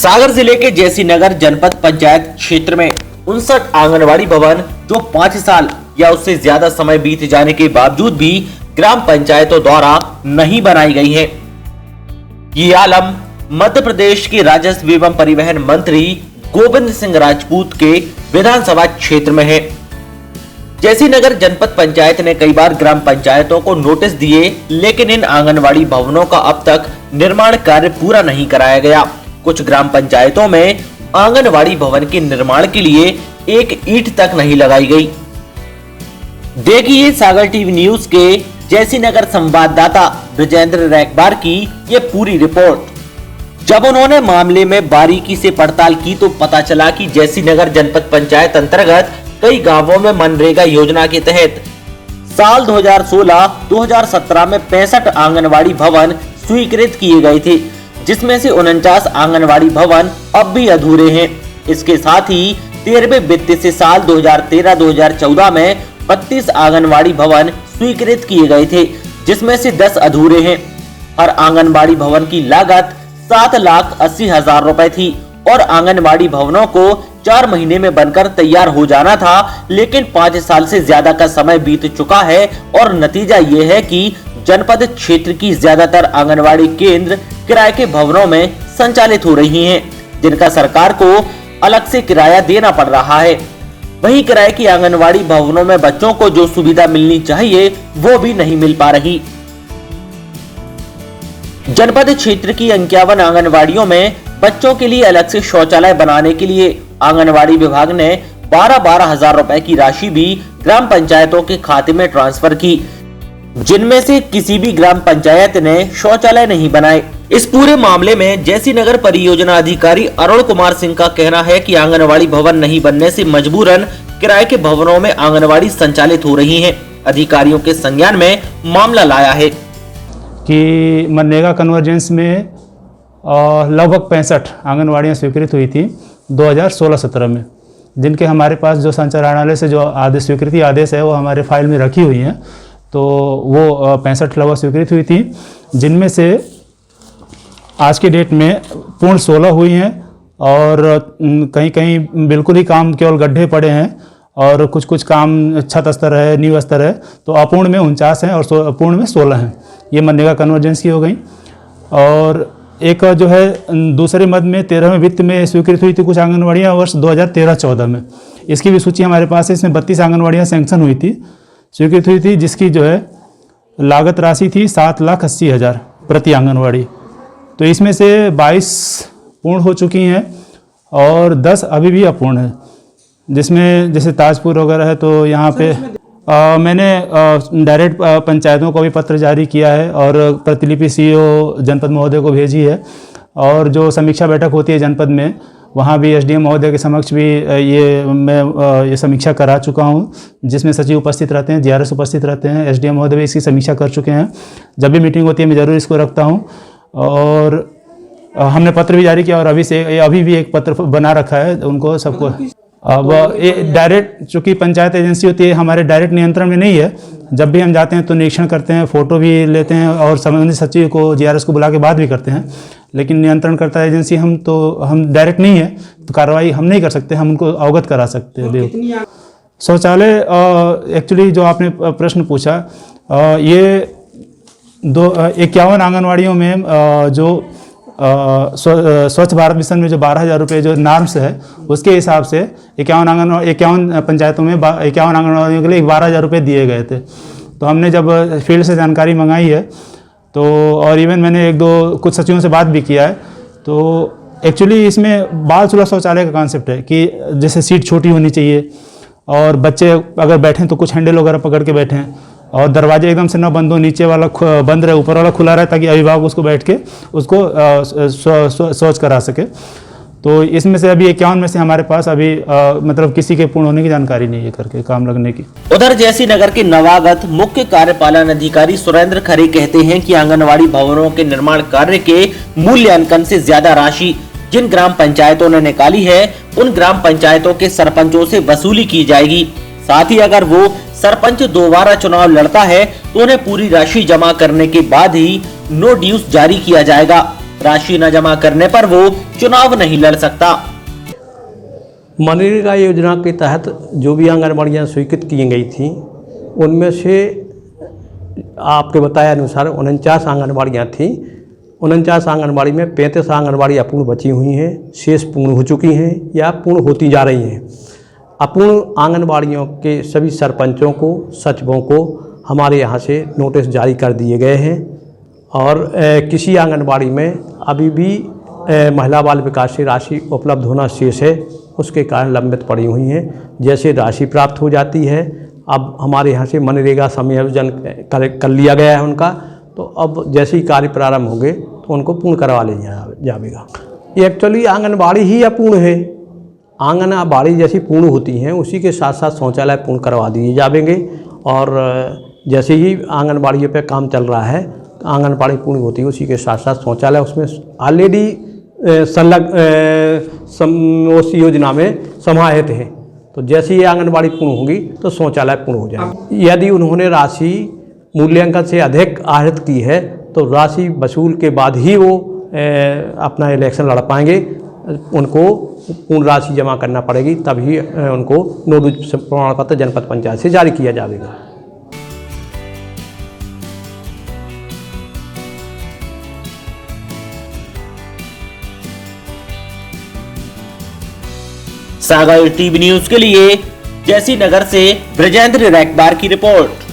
सागर जिले के जैसीनगर जनपद पंचायत क्षेत्र में 59 आंगनवाड़ी भवन जो 5 साल या उससे ज्यादा समय बीत जाने के बावजूद भी ग्राम पंचायतों द्वारा नहीं बनाई गई है। ये आलम मध्य प्रदेश के राजस्व एवं परिवहन मंत्री गोविंद सिंह राजपूत के विधानसभा क्षेत्र में है। जैसीनगर जनपद पंचायत ने कई बार ग्राम पंचायतों को नोटिस दिए, लेकिन इन आंगनवाड़ी भवनों का अब तक निर्माण कार्य पूरा नहीं कराया गया। कुछ ग्राम पंचायतों में आंगनवाड़ी भवन के निर्माण के लिए एक ईंट तक नहीं लगाई गई। देखिए सागर टीवी न्यूज के जैसीनगर संवाददाता ब्रजेंद्र रैकबार की ये पूरी रिपोर्ट। जब उन्होंने मामले में बारीकी से पड़ताल की तो पता चला कि जैसीनगर जनपद पंचायत अंतर्गत कई गांवों में मनरेगा योजना के तहत साल 2016-2017 में 65 आंगनवाड़ी भवन स्वीकृत किए गए थे, जिसमें से 49 आंगनवाड़ी भवन अब भी अधूरे हैं। इसके साथ ही 13वें वित्तीय से साल 2013-2014 में 32 आंगनवाड़ी भवन स्वीकृत किए गए थे, जिसमें से 10 अधूरे हैं। हर आंगनवाड़ी भवन की लागत 7,80,000 रुपए थी और आंगनवाड़ी भवनों को 4 महीने में बनकर तैयार हो जाना था, लेकिन 5 साल से ज्यादा का समय बीत चुका है और नतीजा ये है कि जनपद क्षेत्र की ज्यादातर आंगनवाड़ी केंद्र किराए के भवनों में संचालित हो रही हैं, जिनका सरकार को अलग से किराया देना पड़ रहा है। वहीं किराए की आंगनवाड़ी भवनों में बच्चों को जो सुविधा मिलनी चाहिए वो भी नहीं मिल पा रही। जनपद क्षेत्र की 51 आंगनवाड़ियों में बच्चों के लिए अलग से शौचालय बनाने के लिए आंगनवाड़ी विभाग ने 12-12 हजार रुपए की राशि भी ग्राम पंचायतों के खाते में ट्रांसफर की, जिनमें से किसी भी ग्राम पंचायत ने शौचालय नहीं बनाए। इस पूरे मामले में जैसीनगर परियोजना अधिकारी अरुण कुमार सिंह का कहना है कि आंगनवाड़ी भवन नहीं बनने से मजबूरन किराए के भवनों में आंगनवाड़ी संचालित हो रही हैं। अधिकारियों के संज्ञान में मामला लाया है कि मनरेगा कन्वर्जेंस में लगभग 65 आंगनवाड़ियाँ स्वीकृत हुई थी 2016-17 में, जिनके हमारे पास जो संचालनालय से जो आदेश स्वीकृति आदेश है वो हमारे फाइल में रखी हुई हैं। तो वो 65 लगभग स्वीकृत हुई थी, जिनमें से आज की डेट में पूर्ण 16 हुई हैं और कहीं कहीं बिल्कुल ही काम केवल गड्ढे पड़े हैं और कुछ काम छत स्तर है, नींव स्तर है। तो अपूर्ण में 49 हैं और पूर्ण में 16 हैं। ये मनरेगा कन्वर्जेंस की हो गई। और एक जो है दूसरे मद में 13वें वित्त में स्वीकृत हुई थी कुछ आंगनवाड़ियाँ वर्ष 2013-14 में। इसकी भी सूची हमारे पास है। इसमें 32 आंगनवाड़ियाँ सैंक्शन हुई थी, स्वीकृत हुई थी, जिसकी जो है लागत राशि थी 7,80,000 प्रति आंगनवाड़ी। तो इसमें से 22 पूर्ण हो चुकी हैं और 10 अभी भी अपूर्ण है, जिसमें जैसे ताजपुर वगैरह है। तो यहाँ पे मैंने डायरेक्ट पंचायतों को भी पत्र जारी किया है और प्रतिलिपि सीईओ जनपद महोदय को भेजी है। और जो समीक्षा बैठक होती है जनपद में, वहाँ भी एसडीएम महोदय के समक्ष भी ये समीक्षा करा चुका हूँ, जिसमें सचिव उपस्थित रहते हैं, जीआरएस उपस्थित रहते हैं, एसडीएम महोदय भी इसकी समीक्षा कर चुके हैं। जब भी मीटिंग होती है मैं ज़रूर इसको रखता हूँ। और हमने पत्र भी जारी किया और अभी भी एक पत्र बना रखा है उनको सबको। अब डायरेक्ट चूँकि पंचायत एजेंसी होती है, हमारे डायरेक्ट नियंत्रण में नहीं है। जब भी हम जाते हैं तो निरीक्षण करते हैं, फ़ोटो भी लेते हैं और संबंधित सचिव को, जीआरएस को बुला के बात भी करते हैं, लेकिन नियंत्रण करता है एजेंसी। हम डायरेक्ट नहीं है तो कार्रवाई हम नहीं कर सकते, हम उनको अवगत करा सकते हैं। शौचालय एक्चुअली जो आपने प्रश्न पूछा, ये 51 आंगनवाड़ियों में जो स्वच्छ भारत मिशन में जो 12,000 रुपये जो नॉर्म्स है, उसके हिसाब से 51 पंचायतों में 51 आंगनवाड़ियों के लिए 12,000 रुपये दिए गए थे। तो हमने जब फील्ड से जानकारी मंगाई है तो, और इवन मैंने कुछ सचिवों से बात भी किया है, तो एक्चुअली इसमें बाल सुलभ शौचालय का कॉन्सेप्ट है कि जैसे सीट छोटी होनी चाहिए और बच्चे अगर बैठें तो कुछ हैंडल वगैरह पकड़ के बैठें और दरवाजे एकदम से न बंद हो, नीचे वाला बंद रहे, ऊपर वाला खुला रहे, ताकि अभिभावक उसको बैठ के उसको शौच करा सके। तो इसमें से अभी 51 में से हमारे पास अभी मतलब किसी के पूर्ण होने की जानकारी नहीं है करके काम लगने की। उधर जैसीनगर के नवागत मुख्य कार्यपालन अधिकारी सुरेंद्र खरे कहते हैं कि आंगनवाड़ी भवनों के निर्माण कार्य के मूल्यांकन से ज्यादा राशि जिन ग्राम पंचायतों ने निकाली है, उन ग्राम पंचायतों के सरपंचों से वसूली की जाएगी। साथ ही अगर वो सरपंच दोबारा चुनाव लड़ता है तो उन्हें पूरी राशि जमा करने के बाद ही नो ड्यूज जारी किया जाएगा। राशि न जमा करने पर वो चुनाव नहीं लड़ सकता। मनरेगा योजना के तहत जो भी आंगनबाड़ियाँ स्वीकृत की गई थी उनमें से आपके बताया अनुसार 49 आंगनबाड़ियाँ थीं। 49 आंगनबाड़ी में 35 आंगनबाड़ी अपूर्ण बची हुई हैं, शेष पूर्ण हो चुकी हैं या पूर्ण होती जा रही हैं। अपूर्ण आंगनबाड़ियों के सभी सरपंचों को, सचिवों को हमारे यहाँ से नोटिस जारी कर दिए गए हैं और किसी आंगनबाड़ी में अभी भी महिला बाल विकास से राशि उपलब्ध होना शेष है, उसके कारण लंबित पड़ी हुई हैं। जैसे राशि प्राप्त हो जाती है, अब हमारे यहाँ से मनरेगा समायोजन कर लिया गया है उनका, तो अब जैसे ही कार्य प्रारंभ होंगे तो उनको पूर्ण करवा लिया जाएगा। ये एक्चुअली आंगनबाड़ी ही अपूर्ण है। आंगनबाड़ी जैसी पूर्ण होती हैं उसी के साथ साथ शौचालय पूर्ण करवा दिए जाएंगे और जैसे ही आंगनबाड़ियों पे काम चल रहा है, आंगनबाड़ी पूर्ण होती है उसी के साथ साथ शौचालय उसमें ऑलरेडी उस योजना में समाहित है। तो जैसे ही आंगनबाड़ी पूर्ण होगी तो शौचालय पूर्ण हो जाएगा। यदि उन्होंने राशि मूल्यांकन से अधिक आहरित की है तो राशि वसूल के बाद ही वो अपना इलेक्शन लड़ पाएंगे। उनको पूर्ण राशि जमा करना पड़ेगी, तभी उनको नोटिस प्रमाण पत्र जनपद पंचायत से जारी किया जाएगा। सागर टीवी न्यूज के लिए जैसी नगर से ब्रजेंद्र रैकबार की रिपोर्ट।